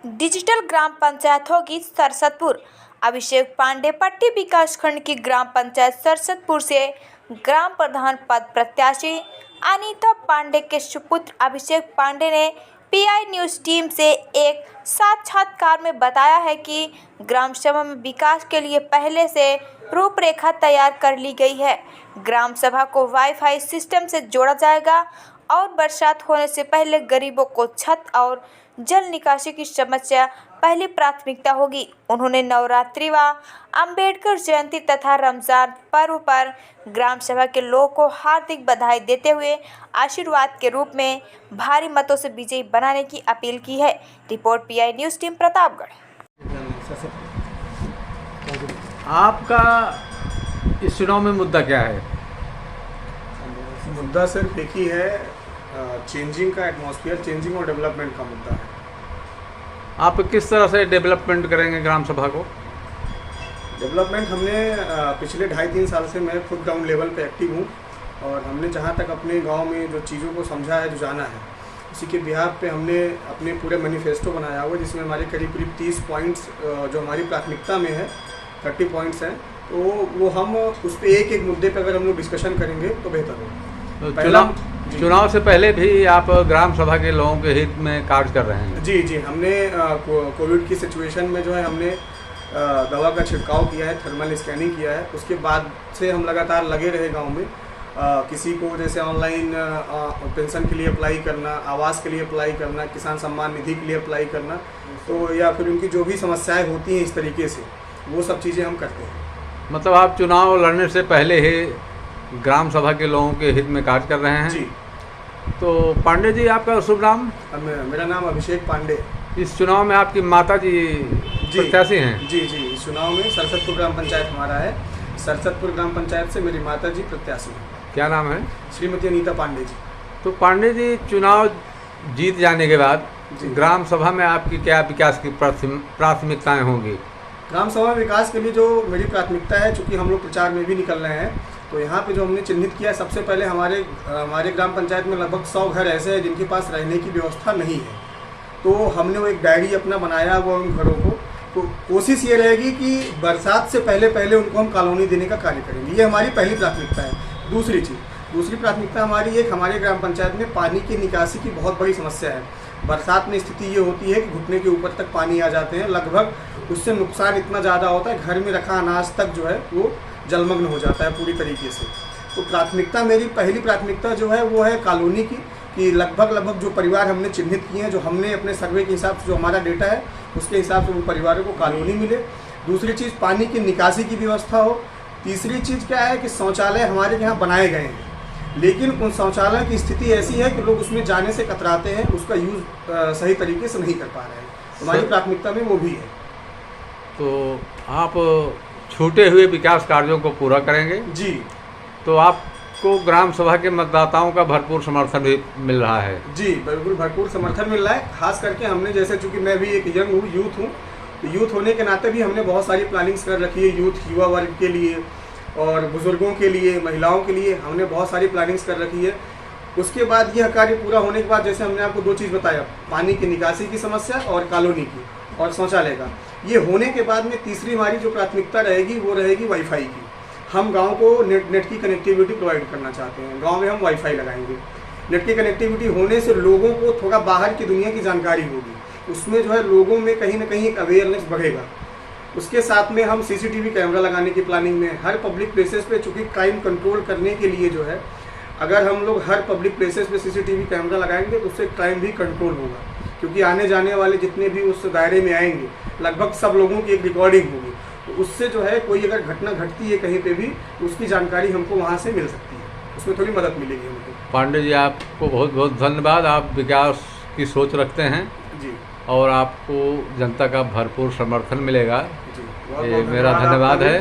Digital ग्राम पंचायत होगी सरसतपुर। अभिषेक पांडे पट्टी विकासखंड की ग्राम पंचायत सरसतपुर से ग्राम प्रधान पद प्रत्याशी अनीता पांडे के सुपुत्र अभिषेक पांडे ने पीआई न्यूज़ टीम से एक साक्षात्कार में बताया है कि ग्राम सभा में विकास के लिए पहले से रूपरेखा तैयार कर ली गई है। ग्राम सभा को वाईफाई सिस्टम से जोड़ा जाएगा और बरसात होने से पहले गरीबों को छत और जल निकासी की समस्या पहली प्राथमिकता होगी। उन्होंने नवरात्रि व अंबेडकर जयंती तथा रमजान पर्व पर ग्राम सभा के लोगों को हार्दिक बधाई देते हुए आशीर्वाद के रूप में भारी मतों से विजयी बनाने की अपील की है। Report pi news team Pratapgarh. आपका इस चुनाव में मुद्दा क्या है? मुद्दा सिर्फ एक ही है, चेंजिंग का एटमॉस्फेयर, चेंजिंग और डेवलपमेंट का मुद्दा है। आप किस तरह से डेवलपमेंट करेंगे ग्राम सभा को? डेवलपमेंट हमने पिछले 2.5-3 साल से मैं खुद ग्राउंड लेवल पे एक्टिव हूँ और हमने जहाँ तक अपने गांव में जो चीज़ों को समझा है, जो जाना है, उसी के बिहार पे हमने अपने पूरे मैनिफेस्टो बनाया हुआ, जिसमें हमारे करीब 30 पॉइंट्स जो हमारी प्राथमिकता में है, 30 पॉइंट्स हैं। तो वो हम उस पर एक मुद्दे पे अगर हम लोग डिस्कशन करेंगे तो बेहतर होगा। तो चुनाव से पहले भी आप ग्राम सभा के लोगों के हित में कार्य कर रहे हैं? जी, हमने कोविड की सिचुएशन में जो है हमने दवा का छिड़काव किया है, थर्मल स्कैनिंग किया है। उसके बाद से हम लगातार लगे रहे गांव में। किसी को जैसे ऑनलाइन पेंशन के लिए अप्लाई करना, आवास के लिए अप्लाई करना, किसान सम्मान निधि के लिए अप्लाई करना, तो या फिर उनकी जो भी समस्याएं होती हैं इस तरीके से, वो सब चीज़ें हम करते हैं। मतलब आप चुनाव लड़ने से पहले ही ग्राम सभा के लोगों के हित में कार्य कर रहे हैं? जी। तो पांडे जी, आपका शुभ नाम? मेरा नाम अभिषेक पांडे। इस चुनाव में आपकी माता जी प्रत्याशी हैं? जी, इस चुनाव में सरसतपुर ग्राम पंचायत हमारा है। सरसतपुर ग्राम पंचायत से मेरी माता जी प्रत्याशी हैं। क्या नाम है? श्रीमती अनीता पांडे जी। तो पांडे जी, चुनाव जीत जाने के बाद ग्राम सभा में आपकी क्या विकास की प्राथमिकताएं होंगी? ग्राम सभा विकास के लिए जो मेरी प्राथमिकता है, चूँकि हम लोग प्रचार में भी निकल रहे हैं, तो यहाँ पे जो हमने चिन्हित किया है, सबसे पहले हमारे ग्राम पंचायत में लगभग 100 घर ऐसे हैं जिनके पास रहने की व्यवस्था नहीं है। तो हमने वो एक डायरी अपना बनाया हुआ उन घरों को। तो कोशिश ये रहेगी कि बरसात से पहले उनको हम कॉलोनी देने का कार्य करेंगे। ये हमारी पहली प्राथमिकता है। दूसरी प्राथमिकता हमारे ग्राम पंचायत में पानी की निकासी की बहुत बड़ी समस्या है। बरसात में स्थिति ये होती है कि घुटने के ऊपर तक पानी आ जाते हैं। लगभग उससे नुकसान इतना ज़्यादा होता है, घर में रखा अनाज तक जो है वो जलमग्न हो जाता है पूरी तरीके से। तो मेरी पहली प्राथमिकता जो है वो है कॉलोनी की, कि लगभग जो परिवार हमने चिन्हित किए हैं, जो हमने अपने सर्वे के हिसाब से, जो हमारा डेटा है उसके हिसाब से, वो परिवारों को कॉलोनी मिले। दूसरी चीज़, पानी की निकासी की व्यवस्था हो। तीसरी चीज़ क्या है कि शौचालय हमारे यहाँ बनाए गए हैं, लेकिन उन शौचालय की स्थिति ऐसी है कि लोग उसमें जाने से कतराते हैं, उसका यूज़ सही तरीके से नहीं कर पा रहे हैं। हमारी प्राथमिकता में वो भी है। तो आप छूटे हुए विकास कार्यों को पूरा करेंगे? जी। तो आपको ग्राम सभा के मतदाताओं का भरपूर समर्थन भी मिल रहा है? जी, बिल्कुल भरपूर समर्थन मिल रहा है। खास करके हमने, जैसे चूँकि मैं भी एक यंग हूँ, यूथ हूँ, तो यूथ होने के नाते भी हमने बहुत सारी प्लानिंग्स कर रखी है। युवा वर्ग के लिए और बुजुर्गों के लिए, महिलाओं के लिए हमने बहुत सारी प्लानिंग्स कर रखी है। उसके बाद यह कार्य पूरा होने के बाद, जैसे हमने आपको 2 चीज़ बताया, पानी की निकासी की समस्या और कॉलोनी की और शौचालय का, ये होने के बाद में तीसरी हमारी जो प्राथमिकता रहेगी वो रहेगी वाईफाई की। हम गांव को नेट की कनेक्टिविटी प्रोवाइड करना चाहते हैं। गांव में हम वाईफाई लगाएंगे। नेट की कनेक्टिविटी होने से लोगों को थोड़ा बाहर की दुनिया की जानकारी होगी, उसमें जो है लोगों में कहीं ना कहीं एक अवेयरनेस बढ़ेगा। उसके साथ में हम सीसीटीवी कैमरा लगाने की प्लानिंग में, हर पब्लिक प्लेसेस पे, चूँकि क्राइम कंट्रोल करने के लिए जो है, अगर हम लोग हर पब्लिक प्लेसेस पे सीसीटीवी कैमरा लगाएंगे तो उससे क्राइम भी कंट्रोल होगा, क्योंकि आने जाने वाले जितने भी उस दायरे में आएंगे, लगभग सब लोगों की एक रिकॉर्डिंग होगी। तो उससे जो है कोई अगर घटना घटती है कहीं पे भी, तो उसकी जानकारी हमको वहाँ से मिल सकती है, उसमें थोड़ी मदद मिलेगी हमको। पांडे जी, आपको बहुत बहुत धन्यवाद। आप विकास की सोच रखते हैं जी, और आपको जनता का भरपूर समर्थन मिलेगा। जी, ये मेरा धन्यवाद है।